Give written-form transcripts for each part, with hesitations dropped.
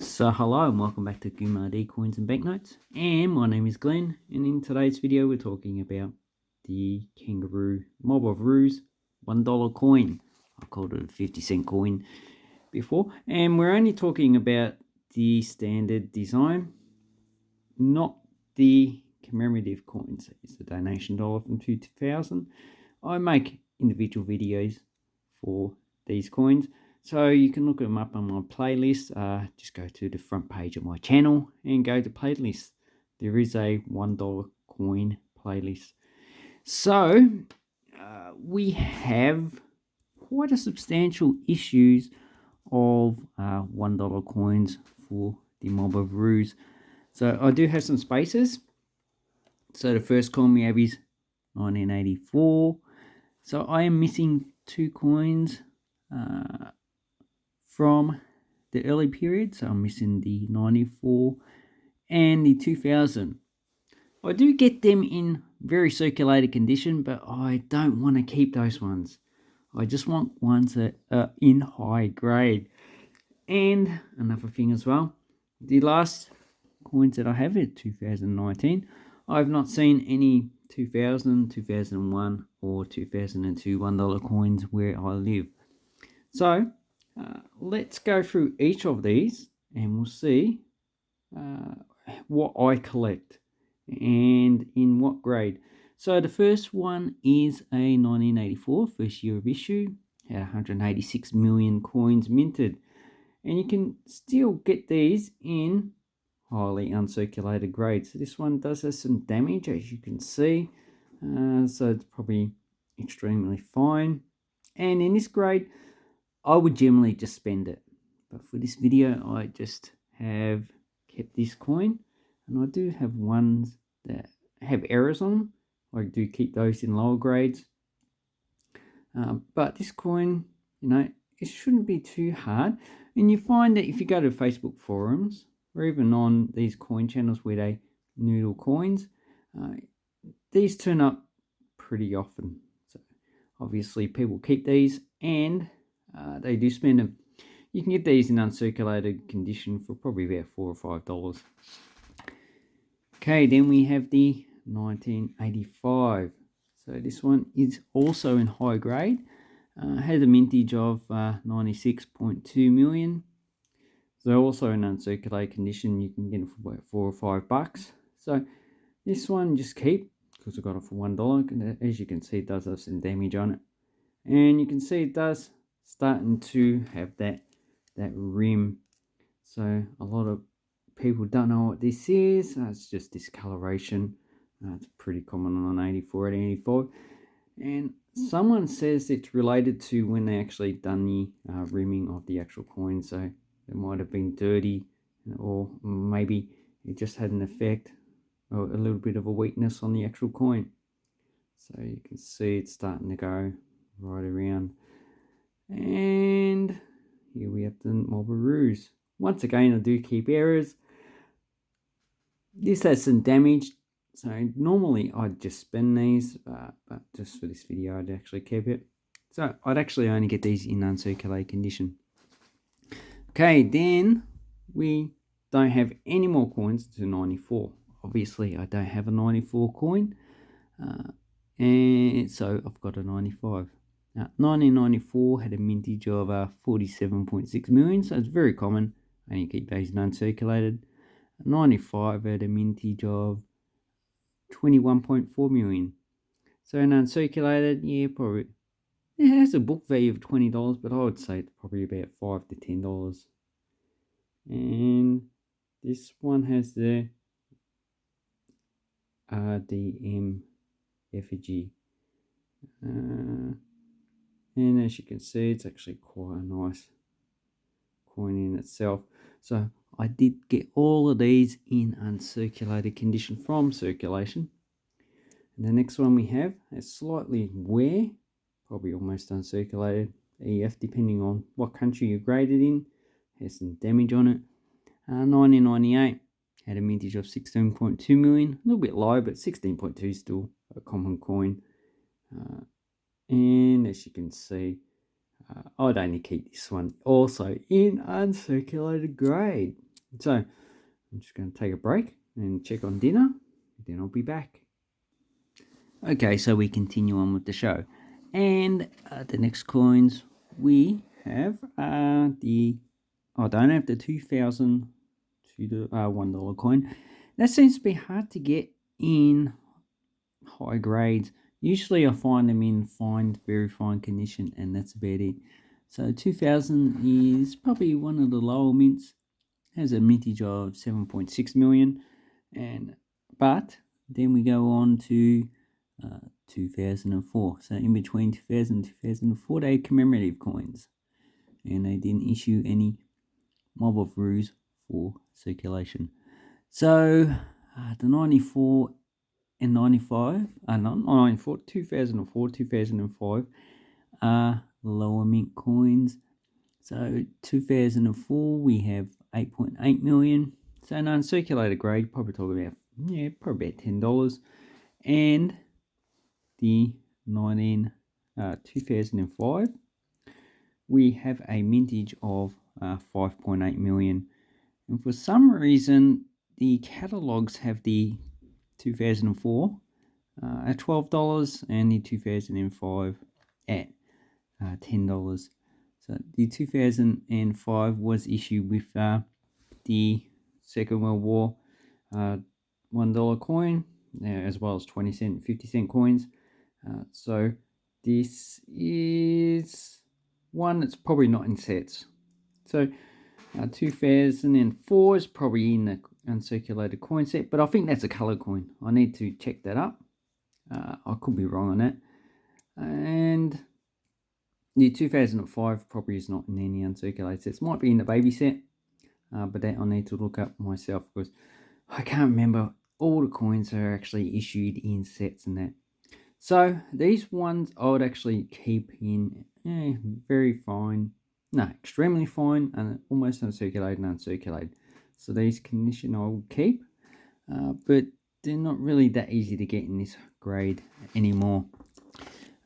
So hello and welcome back to Gumardee Coins and Banknotes, and my name is Glenn, and in today's video we're talking about the Kangaroo Mob of Roos $1 coin. I called it a 50-cent coin before, and we're only talking about the standard design, not the commemorative coins. It's the donation dollar from 2000. I make individual videos for these coins, so you can look them up on my playlist. Just go to the front page of my channel and go to playlists. There is a $1 coin playlist. So we have quite a substantial issues of $1 coins for the Mob of Roos. So I do have some spaces. So the first coin we have is 1984. So I am missing two coins from the early period. So I'm missing the 94 and the 2000. I do get them in very circulated condition, but I don't want to keep those ones. I just want ones that are in high grade. And another thing as well, the last coins that I have are 2019. I've not seen any 2000, 2001 or 2002 $1 coins where I live. So let's go through each of these and we'll see what I collect and in what grade. So the first one is a 1984, first year of issue, had 186 million coins minted. And you can still get these in highly uncirculated grade. So this one does have some damage, as you can see. So it's probably extremely fine. And in this grade, I would generally just spend it. But for this video, I just have kept this coin. And I do have ones that have errors on them. I do keep those in lower grades. But this coin, it shouldn't be too hard. And you find that if you go to Facebook forums, or even on these coin channels where they noodle coins, these turn up pretty often. So obviously people keep these and they do spend them. You can get these in uncirculated condition for probably about $4 or $5. Okay, then we have the 1985. So this one is also in high grade. Has a mintage of 96.2 million. So also in uncirculated condition, you can get it for about $4 or $5. So this one just keep, because I got it for $1. As you can see, it does have some damage on it. And you can see it does starting to have that rim. So a lot of people don't know what this is. It's just discoloration. It's pretty common on an 84 and 85. And someone says it's related to when they actually done the rimming of the actual coin. So it might have been dirty, or maybe it just had an effect or a little bit of a weakness on the actual coin. So you can see it's starting to go right around. And here we have the Mob of Roos. Once again, I do keep errors. This has some damage. So normally I'd just spend these, but just for this video I'd actually keep it. So I'd actually only get these in uncirculated condition. Okay, then we don't have any more coins to 94. Obviously I don't have a 94 coin, and so I've got a 95. Now 1994 had a mintage of 47.6 million, so it's very common. I only keep these in uncirculated. 95 had a mintage of 21.4 million. So in uncirculated, yeah, probably it has a book value of $20, but I would say it's probably about $5 to $10. And this one has the RDM effigy. And as you can see, it's actually quite a nice coin in itself. So I did get all of these in uncirculated condition from circulation. And the next one we have is slightly wear, probably almost uncirculated. EF, depending on what country you graded in, has some damage on it. 1998 had a mintage of 16.2 million, a little bit low, but 16.2 is still a common coin. And as you can see, I'd only keep this one also in uncirculated grade. So I'm just going to take a break and check on dinner, then I'll be back. Okay, so we continue on with the show. And the next coins we have are I don't have the 2000 to the $1 coin. That seems to be hard to get in high grades. Usually I find them in very fine condition, and that's about it. So 2000 is probably one of the lower mints. Has a mintage of 7.6 million, but then we go on to 2004. So in between 2000 and 2004, they had commemorative coins, and they didn't issue any mob of roos for circulation. So the 94 and 95, not 94, 2004, 2005 are the lower mint coins. So 2004 we have 8.8 million. So an uncirculated grade, probably talking about probably about $10. And the 2005 we have a mintage of 5.8 million. And for some reason the catalogs have the 2004 at $12 and the 2005 at $10. So the 2005 was issued with the Second World War $1 coin, as well as 20-cent, 50-cent coins. So this is one that's probably not in sets. So 2004 is probably in the uncirculated coin set, but I think that's a color coin. I need to check that up. I could be wrong on that. And the 2005 probably is not in any uncirculated sets. Might be in the baby set, but that I need to look up myself because I can't remember all the coins that are actually issued in sets and that. So these ones I would actually keep in very fine, extremely fine, and almost uncirculated and uncirculated. So these condition I will keep, but they're not really that easy to get in this grade anymore.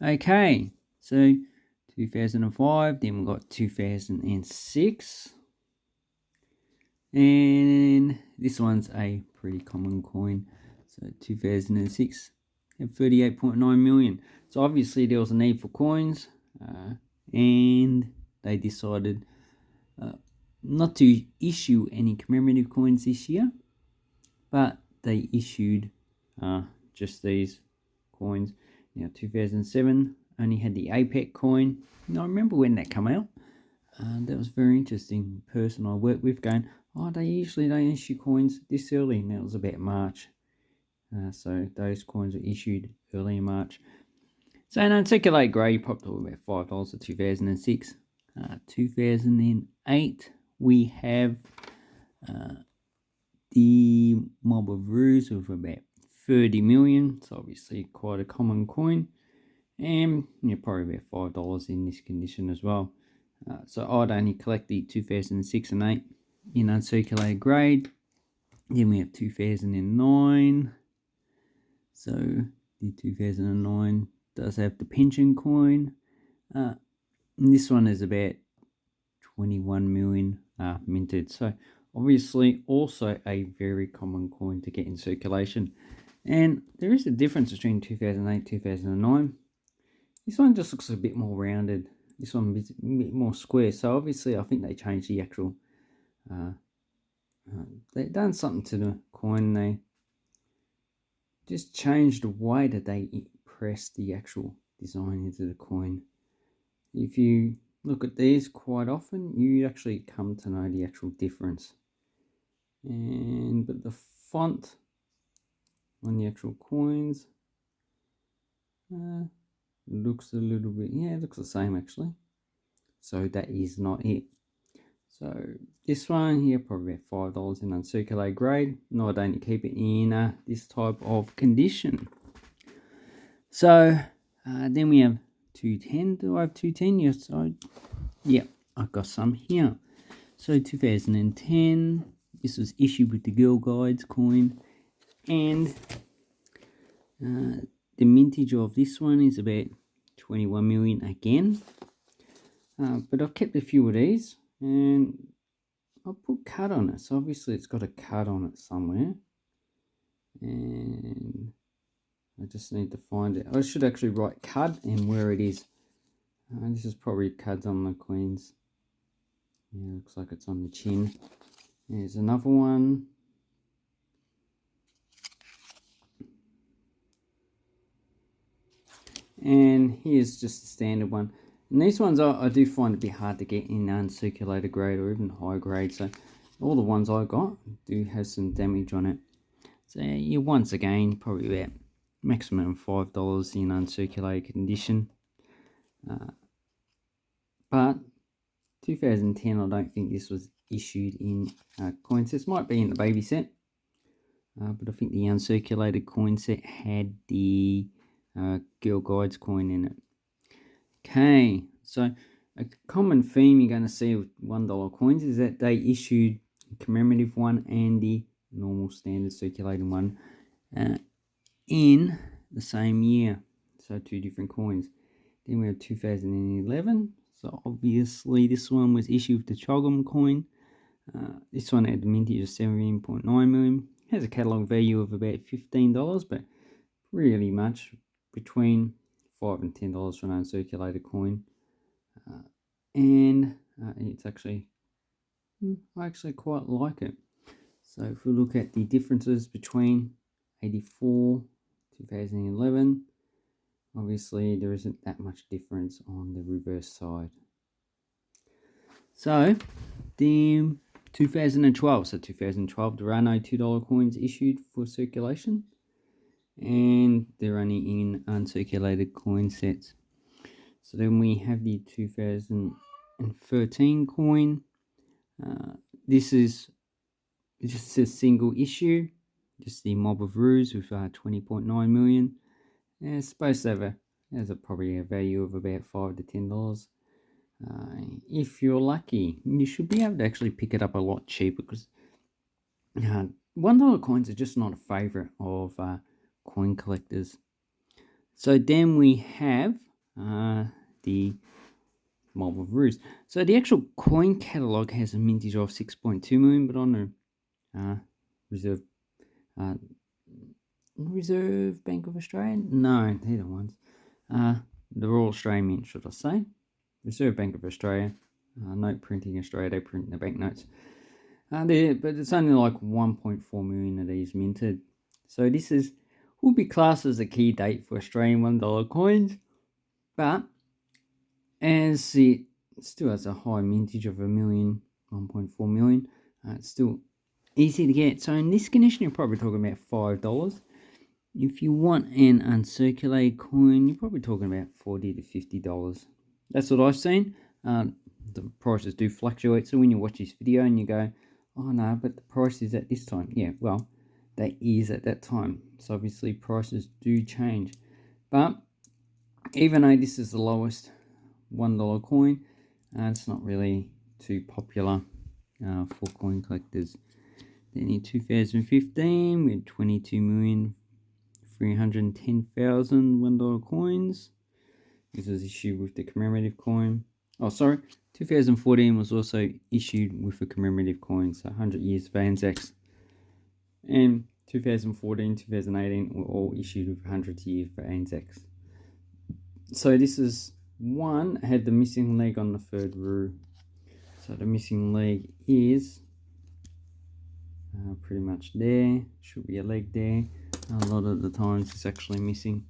Okay, so 2005, then we've got 2006, and this one's a pretty common coin. So 2006 had 38.9 million. So obviously there was a need for coins, and they decided not to issue any commemorative coins this year, but they issued just these coins. Now 2007 only had the APEC coin. Now I remember when that came out. That was very interesting. The person I worked with going, they usually don't issue coins this early, and that was about March. So those coins were issued early in March. So in uncirculated grey, you popped up about $5 for 2006. 2008, we have the Mob of Roos of about 30 million. It's obviously quite a common coin. And probably about $5 in this condition as well. So I'd only collect the 2006 and 8 in uncirculated grade. Then we have 2009. So the 2009 does have the pension coin. And this one is about 21 million minted. So obviously also a very common coin to get in circulation. And there is a difference between 2008 2009. This one just looks a bit more rounded. This one is a bit more square. So obviously I think they changed the actual... they've done something to the coin. They just changed the way that they press the actual design into the coin. If you look at these quite often, you actually come to know the actual difference. But the font on the actual coins looks a little bit, it looks the same actually. So that is not it. So this one here, probably about $5 in uncirculated grade. No, I don't keep it in this type of condition. So then we have 210. Do I have 210? Yes, I've got some here. So 2010, this was issued with the Girl Guides coin, and the mintage of this one is about 21 million again. But I've kept a few of these, and I'll put cut on it. So obviously it's got a cut on it somewhere. And I just need to find it. I should actually write cut and where it is. This is probably cuts on the Queen's. Yeah, looks like it's on the chin. There's another one. And here's just the standard one. And these ones I do find a bit hard to get in uncirculated grade or even high grade. So all the ones I got do have some damage on it. So yeah, once again, probably about maximum $5 in uncirculated condition. But 2010, I don't think this was issued in coin sets. Might be in the baby set. But I think the uncirculated coin set had the Girl Guides coin in it. Okay, so a common theme you're going to see with $1 coins is that they issued the commemorative one and the normal standard circulating one in the same year. So two different coins. Then we have 2011. So obviously this one was issued with the Chogam coin. This one had a mintage of 17.9 million. Has a catalogue value of about $15, but really much between $5 and $10 for an uncirculated coin. And it's actually, I actually quite like it. So if we look at the differences between 84, 2011, obviously there isn't that much difference on the reverse side. So the 2012, there are no $2 coins issued for circulation, and they're only in uncirculated coin sets. So then we have the 2013 coin. This is just a single issue, just the Mob of Ruse with 20.9 million. And it's supposed to have probably a value of about $5 to $10. If you're lucky, you should be able to actually pick it up a lot cheaper, because $1 coins are just not a favorite of coin collectors. So then we have the Mob of Ruse. So the actual coin catalogue has a mintage of 6.2 million, but on the Reserve Bank of Australia? No, they're the ones. The Royal Australian Mint, should I say. Reserve Bank of Australia. Note Printing Australia, they print the banknotes. But it's only like 1.4 million of these minted. So this will be classed as a key date for Australian $1 coins. But as it still has a high mintage of 1.4 million, it's still easy to get. So in this condition, you're probably talking about $5. If you want an uncirculated coin, you're probably talking about $40 to $50. That's what I've seen. The prices do fluctuate. So when you watch this video and you go, oh no, but the price is at this time. Yeah, well, that is at that time. So obviously prices do change. But even though this is the lowest $1 coin, it's not really too popular for coin collectors. Then in 2015, we had 22,310,000 $1 coins. This was issued with the commemorative coin. 2014 was also issued with a commemorative coin, so 100 years of Anzacs. And 2014, 2018 were all issued with 100 years for Anzacs. So this is one had the missing leg on the third row. So the missing leg is pretty much there. Should be a leg there. A lot of the times it's actually missing.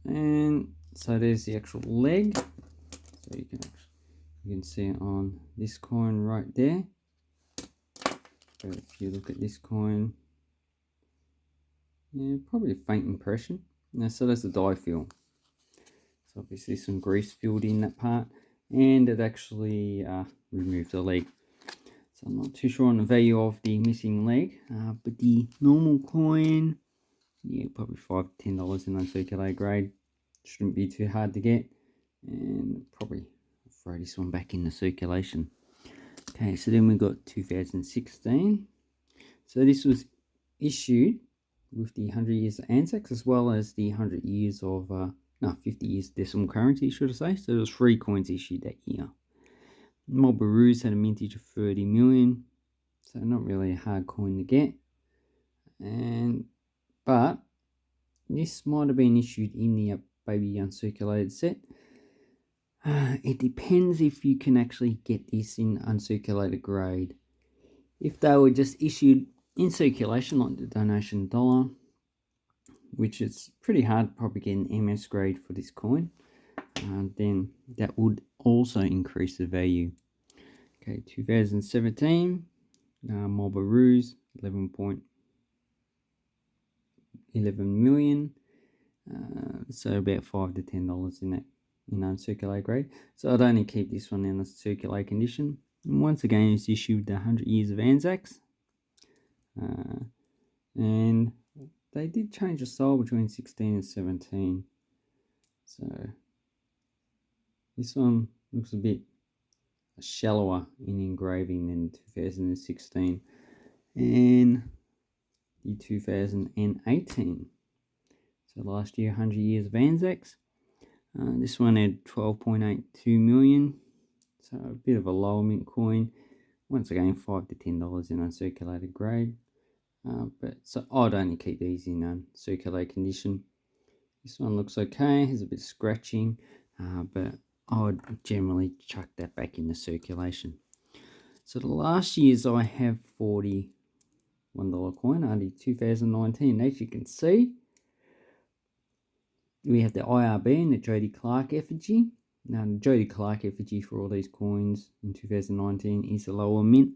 And so there's the actual leg. So you can see it on this coin right there. But if you look at this coin, yeah, probably a faint impression. Now, so that's the die fill. So obviously some grease filled in that part, and it actually removed the leg. So I'm not too sure on the value of the missing leg, but the normal coin, yeah, probably $5 to $10 in uncirculated grade. Shouldn't be too hard to get, and probably throw this one back into circulation. Okay, so then we got 2016. So this was issued with the 100 years of Anzacs, as well as the 100 years of 50 years decimal currency, should I say. So there was 3 coins issued that year. Marlboro's had a mintage of 30 million, so not really a hard coin to get. But this might have been issued in the baby uncirculated set. It depends if you can actually get this in uncirculated grade. If they were just issued in circulation, like the donation dollar, which is pretty hard to probably get an MS grade for this coin, then that would also increase the value. Okay, 2017, Marlboro's 11.11 million, so about $5 to $10 in that in uncirculated grade. So I'd only keep this one in a circulated condition. And once again, it's issued 100 years of Anzacs, and they did change the style between 16 and 17. So this one looks a bit shallower in engraving than 2016 and the 2018. So last year, 100 years of Anzacs. This one had 12.82 million, so a bit of a lower mint coin. Once again, $5 to $10 in uncirculated grade. But so I'd only keep these in uncirculated condition. This one looks okay, has a bit of scratching, but I would generally chuck that back into circulation. So the last years I have $41 coin, only 2019. As you can see, we have the IRB and the Jody Clark effigy. Now the Jody Clark effigy for all these coins in 2019 is a lower mint.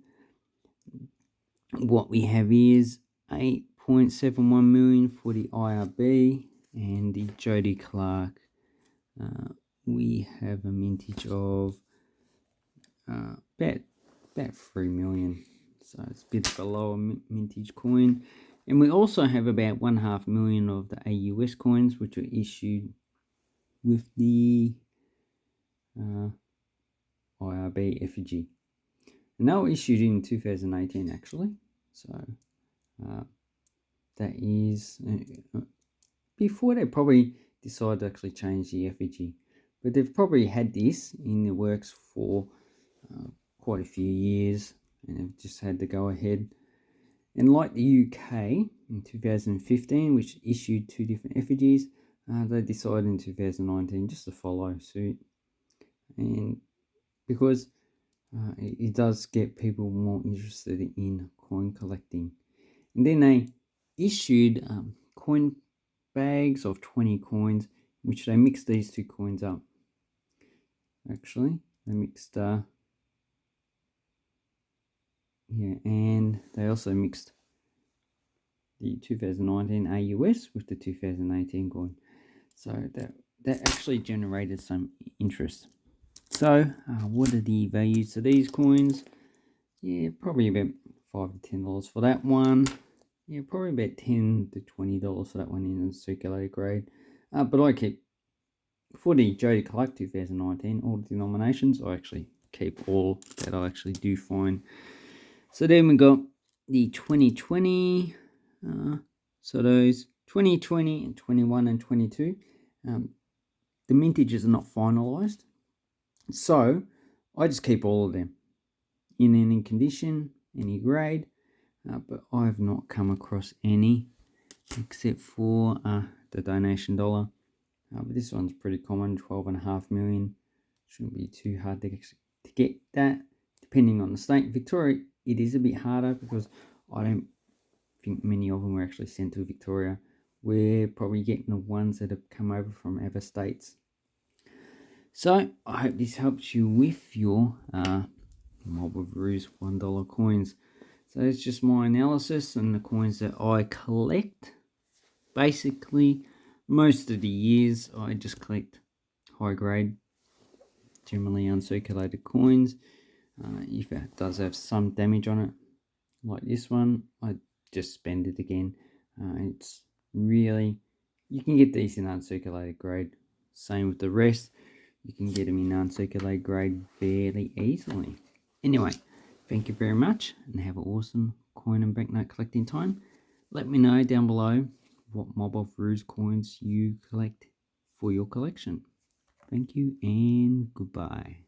What we have is 8.71 million for the IRB, and the Jody Clark, we have a mintage of about 3 million. So it's a bit of a lower mintage coin. And we also have about 1.5 million of the AUS coins, which are issued with the IRB effigy. And they were issued in 2018 actually. So that is before they probably decided to actually change the effigy. But they've probably had this in the works for quite a few years, and they've just had to go ahead. And like the UK in 2015, which issued 2 different effigies, they decided in 2019 just to follow suit. And because it does get people more interested in coin collecting. And then they issued coin bags of 20 coins, which they mixed these two coins up. Actually, they mixed and they also mixed the 2019 AUS with the 2018 coin. So that actually generated some interest. So what are the values of these coins? Yeah, probably about $5 to $10 for that one. Yeah, probably about $10 to $20 for that one in a circulated grade. But I keep, for the Jody Clark 2019, all the denominations, I actually keep all that I actually do find. So then we got the 2020, so those 2020 and 21 and 22, the mintages are not finalised. So I just keep all of them in any condition, any grade, but I have not come across any except for the donation dollar. But this one's pretty common, 12.5 million. Shouldn't be too hard to get that, depending on the state. Victoria, it is a bit harder because I don't think many of them were actually sent to Victoria. We're probably getting the ones that have come over from other states. So I hope this helps you with your Marlboro's $1 coins. So that's just my analysis and the coins that I collect. Basically, most of the years I just collect high grade, generally uncirculated coins. If it does have some damage on it, like this one, I just spend it again. It's really, you can get these in uncirculated grade. Same with the rest. You can get them in uncirculated grade fairly easily. Anyway, thank you very much and have an awesome coin and banknote collecting time. Let me know down below what Marlboro's coins you collect for your collection. Thank you and goodbye.